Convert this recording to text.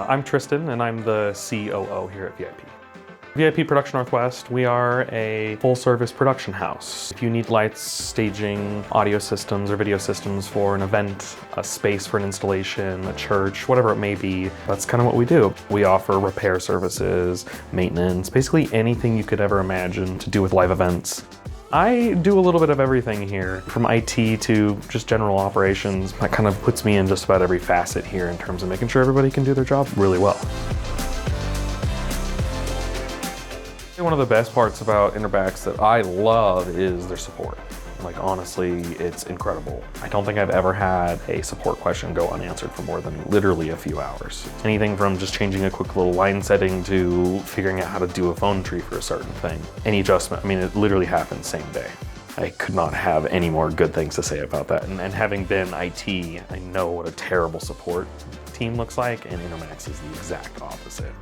I'm Tristan, and I'm the COO here at VIP. VIP Production Northwest, we are a full-service production house. If you need lights, staging, audio systems, or video systems for an event, a space for an installation, a church, whatever it may be, that's kind of what we do. We offer repair services, maintenance, basically anything you could ever imagine to do with live events. I do a little bit of everything here, from IT to just general operations. That kind of puts me in just about every facet here in terms of making sure everybody can do their job really well. One of the best parts about Intermax that I love is their support. Like, honestly, it's incredible. I don't think I've ever had a support question go unanswered for more than literally a few hours. Anything from just changing a quick little line setting to figuring out how to do a phone tree for a certain thing. Any adjustment, I mean, it literally happened same day. I could not have any more good things to say about that. And having been IT, I know what a terrible support team looks like, and Intermax is the exact opposite.